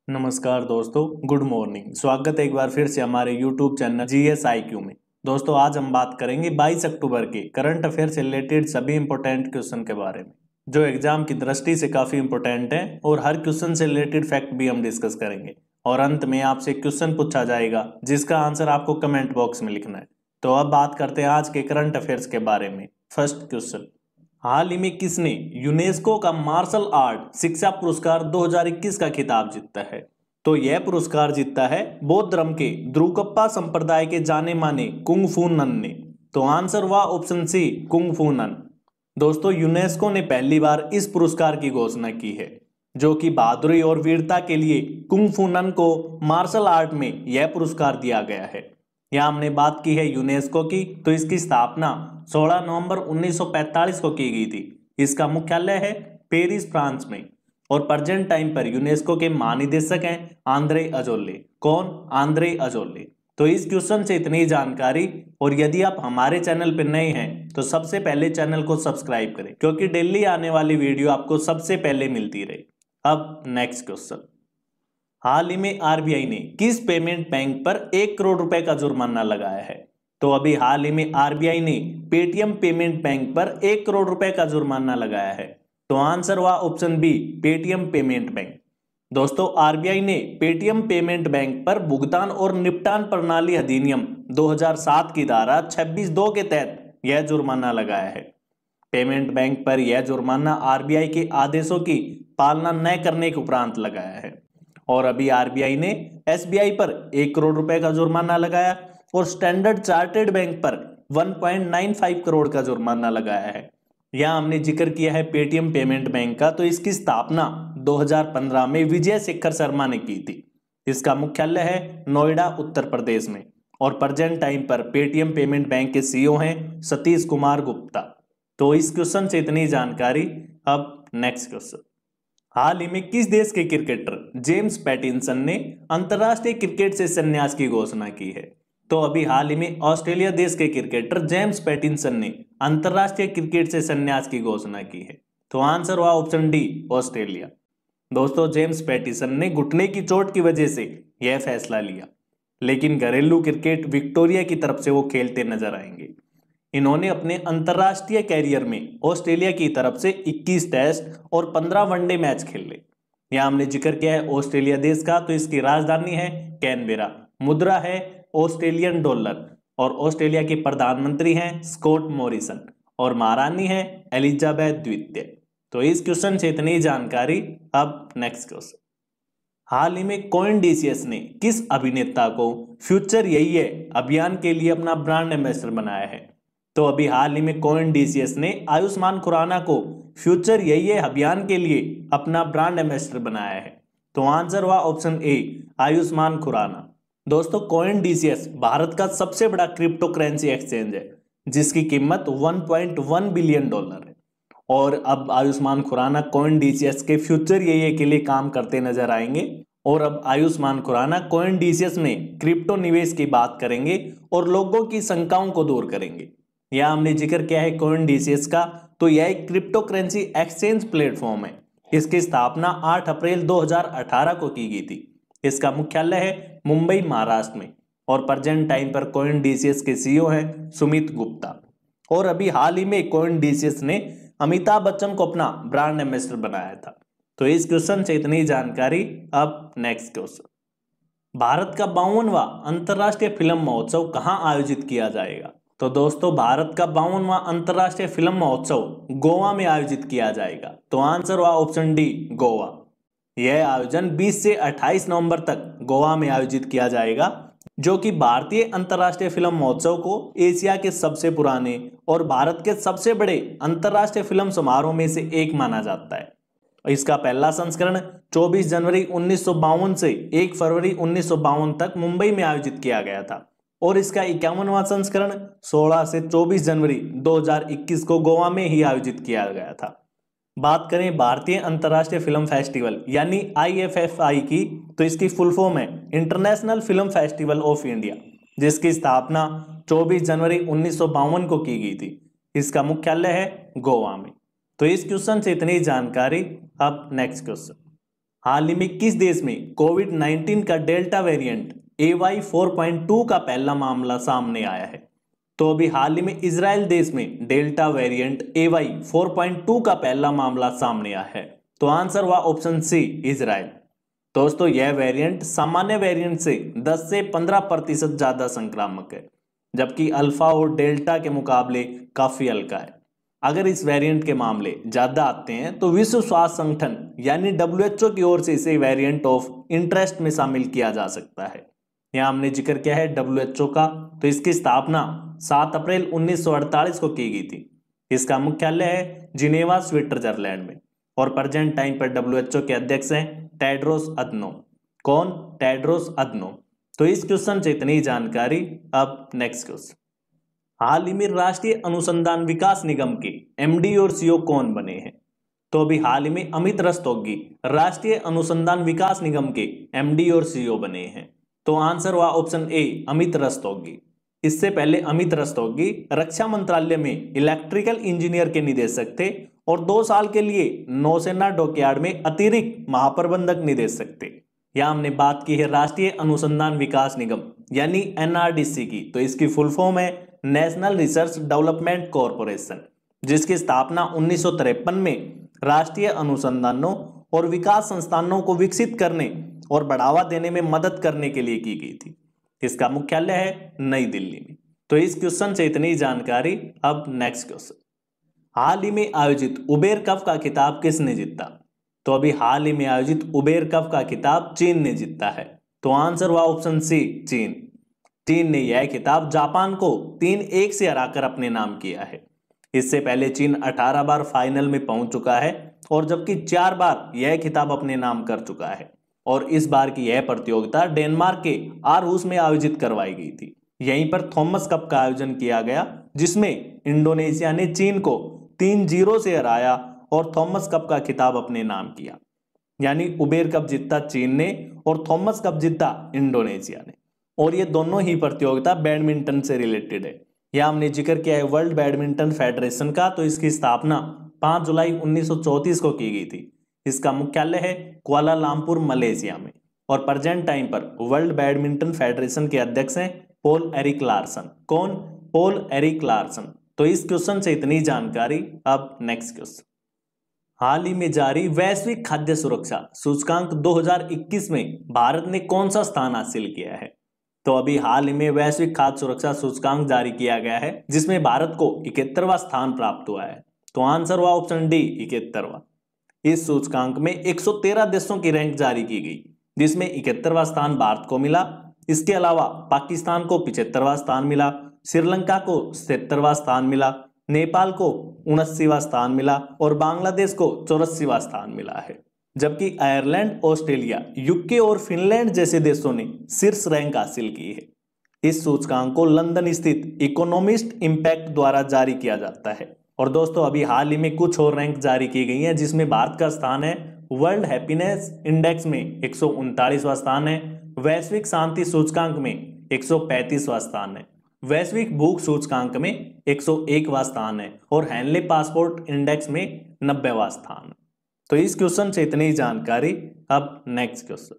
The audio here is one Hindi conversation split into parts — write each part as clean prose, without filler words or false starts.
नमस्कार दोस्तों, गुड मॉर्निंग। स्वागत है एक बार फिर से हमारे यूट्यूब चैनल GSIQ में। दोस्तों आज हम बात करेंगे 22 अक्टूबर के करंट अफेयर से रिलेटेड सभी इंपॉर्टेंट क्वेश्चन के बारे में, जो एग्जाम की दृष्टि से काफी इंपॉर्टेंट है और हर क्वेश्चन से रिलेटेड फैक्ट भी हम डिस्कस करेंगे। और अंत में आपसे क्वेश्चन पूछा जाएगा जिसका आंसर आपको कमेंट बॉक्स में लिखना है। तो अब बात करते हैं आज के करंट अफेयर्स के बारे में। फर्स्ट क्वेश्चन, हाल ही में किसने यूनेस्को का मार्शल आर्ट शिक्षा पुरस्कार 2021 का खिताब जीता है? तो यह पुरस्कार जीता है बौद्ध धर्म के द्रुकप्पा संप्रदाय के जाने माने कुंग फू नन ने। तो आंसर हुआ ऑप्शन सी, कुंग फू नन। दोस्तों यूनेस्को ने पहली बार इस पुरस्कार की घोषणा की है, जो कि बहादुरी और वीरता के लिए कुंग फू नन को मार्शल आर्ट में यह पुरस्कार दिया गया है। यहाँ हमने बात की है यूनेस्को की, तो इसकी स्थापना 16 नवंबर 1945 को की गई थी। इसका मुख्यालय है पेरिस, फ्रांस में। और प्रेजेंट टाइम पर यूनेस्को के महानिदेशक हैं आंद्रे अजोले। कौन? Andre Azoulay. तो इस क्वेश्चन से इतनी जानकारी। और यदि आप हमारे चैनल पर नए हैं तो सबसे पहले चैनल को सब्सक्राइब करें, क्योंकि डेली आने वाली वीडियो आपको सबसे पहले मिलती रहे। अब नेक्स्ट क्वेश्चन, हाल ही में आरबीआई ने किस पेमेंट बैंक पर 1 करोड़ रुपए का जुर्माना लगाया है? तो अभी हाल ही में आरबीआई ने पेटीएम पेमेंट बैंक पर 1 करोड़ रुपए का जुर्माना लगाया है। तो आंसर हुआ option B, Paytm payment bank. दोस्तों आरबीआई ने पेटीएम पेमेंट बैंक पर भुगतान और निपटान प्रणाली अधिनियम 2007 की धारा 26(2) के तहत यह जुर्माना लगाया है। पेमेंट बैंक पर यह जुर्माना आरबीआई के आदेशों की पालना न करने के उपरांत लगाया है। और अभी आरबीआई ने एसबीआई पर 1 करोड़ रुपए का जुर्माना लगाया और स्टैंडर्ड चार्टर्ड बैंक पर 1.95 करोड़ का जुर्माना लगाया है। यहां हमने जिक्र किया है पेटीएम पेमेंट बैंक का, तो इसकी स्थापना 2015 में विजय शेखर शर्मा ने की थी। इसका मुख्यालय है नोएडा, उत्तर प्रदेश में। और प्रेजेंट टाइम पर पेटीएम पेमेंट बैंक के सीईओ हैं सतीश कुमार गुप्ता। तो इस क्वेश्चन से इतनी जानकारी। अब नेक्स्ट क्वेश्चन, हाल ही में किस देश के क्रिकेटर जेम्स पैटिंसन ने अंतरराष्ट्रीय क्रिकेट से संन्यास की घोषणा की है? तो अभी हाल ही में ऑस्ट्रेलिया देश के क्रिकेटर जेम्स पैटिंसन ने अंतरराष्ट्रीय क्रिकेट से संन्यास की घोषणा की है। तो आंसर हुआ ऑप्शन डी, ऑस्ट्रेलिया। दोस्तों जेम्स पैटिंसन ने घुटने की चोट की वजह से यह फैसला लिया, लेकिन घरेलू क्रिकेट विक्टोरिया की तरफ से वो खेलते नजर आएंगे। इन्होंने अपने अंतरराष्ट्रीय कैरियर में ऑस्ट्रेलिया की तरफ से 21 टेस्ट और 15 वनडे मैच खेले। यहाँ हमने जिक्र किया है ऑस्ट्रेलिया देश का, तो इसकी राजधानी है कैनबेरा, मुद्रा है ऑस्ट्रेलियन डॉलर। और ऑस्ट्रेलिया के प्रधानमंत्री हैं स्कॉट मॉरिसन और महारानी है एलिजाबेथ द्वितीय। तो इस क्वेश्चन से इतनी जानकारी। अब नेक्स्ट क्वेश्चन, हाल ही में कोइनडीसीएस ने किस अभिनेता को फ्यूचर यही है अभियान के लिए अपना ब्रांड एम्बेसडर बनाया है? तो अभी हाल ही में कोइनडीसीएस ने आयुष्मान खुराना को फ्यूचर यही है अभियान के लिए अपना ब्रांड एम्बेसडर बनाया है। तो आंसर हुआ ऑप्शन ए, आयुष्मान खुराना। दोस्तों कोइनडीसीएस भारत का सबसे बड़ा क्रिप्टो करेंसी एक्सचेंज है, जिसकी कीमत 1.1 बिलियन डॉलर है। और अब आयुष्मान खुराना कोइनडीसीएस के फ्यूचर यही के लिए काम करते नजर आएंगे। और अब आयुष्मान खुराना कोइनडीसीएस में क्रिप्टो निवेश की बात करेंगे और लोगों की शंकाओं को दूर करेंगे। यह हमने जिक्र किया है कोइनडीसीएस का, तो यह एक क्रिप्टो करेंसी एक्सचेंज प्लेटफॉर्म है। इसकी स्थापना 8 अप्रैल 2018 को की गई थी। इसका मुख्यालय है मुंबई, महाराष्ट्र में। और प्रेजेंट टाइम पर कोइनडीसीएस के सीईओ हैं सुमित गुप्ता। और अभी हाल ही में कोइनडीसीएस ने अमिताभ बच्चन को अपना ब्रांड एम्बेसडर बनाया था। तो इस क्वेश्चन से इतनी जानकारी। अब नेक्स्ट क्वेश्चन, भारत का 52वां अंतरराष्ट्रीय फिल्म महोत्सव कहां आयोजित किया जाएगा? तो दोस्तों भारत का 52वां अंतरराष्ट्रीय फिल्म महोत्सव गोवा में आयोजित किया जाएगा। तो आंसर हुआ ऑप्शन डी, गोवा। यह आयोजन 20 से 28 नवंबर तक गोवा में आयोजित किया जाएगा, जो कि भारतीय अंतरराष्ट्रीय फिल्म महोत्सव को एशिया के सबसे पुराने और भारत के सबसे बड़े अंतरराष्ट्रीय फिल्म समारोह में से एक माना जाता है। इसका पहला संस्करण 24 जनवरी 1952 से 1 फरवरी 1952 तक मुंबई में आयोजित किया गया था। और इसका 51वां संस्करण 16 से 24 जनवरी 2021 को गोवा में ही आयोजित किया गया था। बात करें भारतीय अंतर्राष्ट्रीय फिल्म फेस्टिवल यानी IFFI की, तो इसकी फुल फॉर्म है international film festival of India, जिसकी स्थापना 24 जनवरी 1952 को की गई थी। इसका मुख्यालय है गोवा में। तो इस क्वेश्चन से इतनी जानकारी। अब नेक्स्ट क्वेश्चन, हाल ही में किस देश में कोविड-19 का डेल्टा वेरिएंट AY4.2 का पहला मामला सामने आया है? तो अभी हाल ही में इजराइल देश में डेल्टा वेरिएंट AY4.2 का पहला मामला सामने आया है। तो आंसर हुआ ऑप्शन सी, इजराइल। दोस्तों, यह वेरिएंट सामान्य वेरिएंट से 10 से 15% ज्यादा संक्रामक है, जबकि अल्फा और डेल्टा के मुकाबले काफी हल्का है। अगर इस वेरिएंट के मामले ज्यादा आते हैं तो विश्व स्वास्थ्य संगठन यानी WHO की ओर से इसे वेरिएंट ऑफ इंटरेस्ट में शामिल किया जा सकता है। यहाँ हमने जिक्र किया है WHO का, तो इसकी स्थापना 7 अप्रैल 1948 को की गई थी। इसका मुख्यालय है जिनेवा, स्विट्जरलैंड में, और प्रेजेंट टाइम पर WHO के अध्यक्ष हैं टेड्रोस अधनोम। कौन? Tedros Adhanom. तो इस क्वेश्चन से इतनी जानकारी। अब नेक्स्ट क्वेश्चन, हाल ही में राष्ट्रीय अनुसंधान विकास निगम के MD और CEO कौन बने हैं? तो अभी हाल ही में अमित रस्तोगी राष्ट्रीय अनुसंधान विकास निगम के MD और CEO बने हैं। तो आंसर हुआ ऑप्शन ए, अमित रस्तोगी। इससे पहले अमित रस्तोगी रक्षा मंत्रालय में इलेक्ट्रिकल इंजीनियर के निदेशक थे और 2 साल के लिए नौसेना डॉकयार्ड में अतिरिक्त महाप्रबंधक निदेशक थे। यहाँ हमने बात की है राष्ट्रीय अनुसंधान विकास निगम यानी NRDC की, तो इसकी फुल फॉर्म है नेशनल रिसर्च डेवलपमेंट कॉरपोरेशन, जिसकी स्थापना 1953 में राष्ट्रीय अनुसंधानों और विकास संस्थानों को विकसित करने और बढ़ावा देने में मदद करने के लिए की गई थी। इसका मुख्यालय है नई दिल्ली में। तो इस क्वेश्चन से इतनी जानकारी। अब नेक्स्ट क्वेश्चन, हाल ही में आयोजित उबेर कप का खिताब किसने जीता? तो अभी हाल ही में आयोजित उबेर कप का खिताब चीन ने जीता है। तो आंसर हुआ ऑप्शन सी, चीन। चीन ने यह खिताब जापान को 3-1 से हराकर अपने नाम किया है। इससे पहले चीन 18 बार फाइनल में पहुंच चुका है और जबकि 4 बार यह खिताब अपने नाम कर चुका है। और इस बार की यह प्रतियोगिता डेनमार्क के आरहुस में आयोजित करवाई गई थी। यहीं पर थॉमस कप का आयोजन किया गया, जिसमें इंडोनेशिया ने चीन को 3-0 से हराया और थॉमस कप का खिताब अपने नाम किया। यानी उबेर कप जीता चीन ने और थॉमस कप जीता इंडोनेशिया ने। और ये दोनों ही प्रतियोगिता बैडमिंटन से रिलेटेड है। यह हमने जिक्र किया है वर्ल्ड बैडमिंटन फेडरेशन का, तो इसकी स्थापना 5 जुलाई 1934 को की गई थी। इसका मुख्यालय है कुआलालंपुर, मलेशिया में, और प्रेजेंट टाइम पर वर्ल्ड बैडमिंटन फेडरेशन के अध्यक्ष हैं पॉल एरिक लार्सन। कौन? Paul Eric Larsen. तो इस क्वेश्चन से इतनी जानकारी। अब नेक्स्ट क्वेश्चन, हाल ही में जारी वैश्विक खाद्य सुरक्षा सूचकांक 2021 में भारत ने कौन सा स्थान हासिल किया है? तो अभी हाल ही में वैश्विक खाद्य सुरक्षा सूचकांक जारी किया गया है, जिसमें भारत को 71वां स्थान प्राप्त हुआ है। तो आंसर हुआ ऑप्शन डी, 71वां। इस सूचकांक में 113 देशों की रैंक जारी की गई, जिसमें 71वां स्थान भारत को मिला। इसके अलावा पाकिस्तान को 75वां स्थान मिला, श्रीलंका को 77वां स्थान मिला, नेपाल को 79वां स्थान मिला और बांग्लादेश को 84वां स्थान मिला है। जबकि आयरलैंड, ऑस्ट्रेलिया, यूके और फिनलैंड जैसे देशों ने शीर्ष रैंक हासिल की है। इस सूचकांक को लंदन स्थित इकोनॉमिस्ट इंपैक्ट द्वारा जारी किया जाता है। और दोस्तों, अभी हाल ही में कुछ और रैंक जारी की गई हैं, जिसमें भारत का स्थान है वर्ल्ड हैप्पीनेस इंडेक्स में 139वां स्थान है, वैश्विक शांति सूचकांक में 135वां स्थान है, वैश्विक भूख सूचकांक में 101वां स्थान है और हैनले पासपोर्ट इंडेक्स में 90वां स्थान है। तो इस क्वेश्चन से इतनी जानकारी। अब नेक्स्ट क्वेश्चन,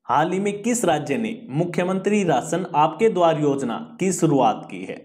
हाल ही में किस राज्य ने मुख्यमंत्री राशन आपके द्वार योजना की शुरुआत की है?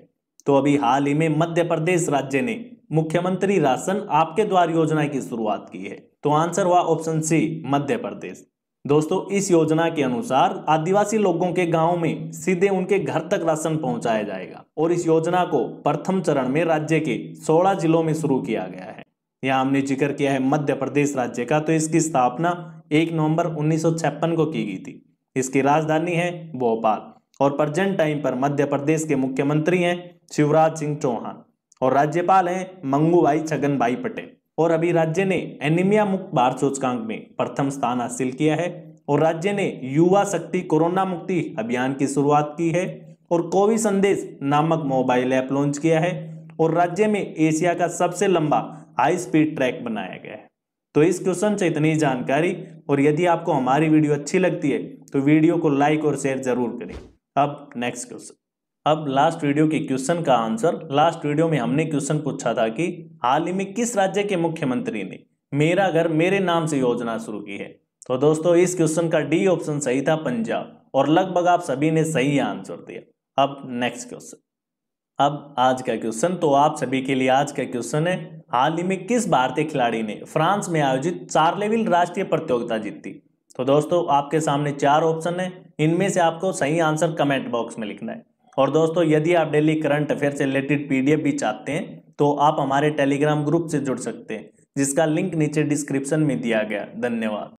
तो अभी हाल ही में मध्य प्रदेश राज्य ने मुख्यमंत्री राशन आपके द्वार योजना की शुरुआत की है। तो आंसर हुआ ऑप्शन सी, मध्य प्रदेश। दोस्तों, इस योजना के अनुसार आदिवासी लोगों के गांव में सीधे उनके घर तक राशन पहुंचाया जाएगा और इस योजना को प्रथम चरण में राज्य के 16 जिलों में शुरू किया गया है। यहाँ हमने जिक्र किया है मध्य प्रदेश राज्य का, तो इसकी स्थापना 1 नवंबर 1956 को की गई थी। इसकी राजधानी है भोपाल और प्रेजेंट टाइम पर मध्य प्रदेश के मुख्यमंत्री हैं शिवराज सिंह चौहान और राज्यपाल हैं मंगूभाई छगन भाई पटेल। और अभी राज्य ने एनीमिया मुक्त भारत सूचकांक में प्रथम स्थान हासिल किया है और राज्य ने युवा शक्ति कोरोना मुक्ति अभियान की शुरुआत की है और कोविड संदेश नामक मोबाइल ऐप लॉन्च किया है और राज्य में एशिया का सबसे लंबा हाई स्पीड ट्रैक बनाया गया है। तो इस क्वेश्चन से इतनी जानकारी। और यदि आपको हमारी वीडियो अच्छी लगती है तो वीडियो को लाइक और शेयर जरूर करें। अब नेक्स्ट क्वेश्चन, अब लास्ट वीडियो के क्वेश्चन का आंसर। लास्ट वीडियो में हमने क्वेश्चन पूछा था कि हाल ही में किस राज्य के मुख्यमंत्री ने मेरा घर मेरे नाम से योजना शुरू की है? तो दोस्तों इस क्वेश्चन का डी ऑप्शन सही था, पंजाब, और लगभग आप सभी ने सही आंसर दिया। अब नेक्स्ट क्वेश्चन, अब आज का क्वेश्चन, तो आप सभी के लिए आज का क्वेश्चन है, हाल ही में किस भारतीय खिलाड़ी ने फ्रांस में आयोजित चारलेविल राष्ट्रीय प्रतियोगिता जीती? तो दोस्तों आपके सामने 4 ऑप्शन है, इनमें से आपको सही आंसर कमेंट बॉक्स में लिखना है। और दोस्तों यदि आप डेली करंट अफेयर से रिलेटेड पीडीएफ भी चाहते हैं तो आप हमारे टेलीग्राम ग्रुप से जुड़ सकते हैं, जिसका लिंक नीचे डिस्क्रिप्शन में दिया गया। धन्यवाद।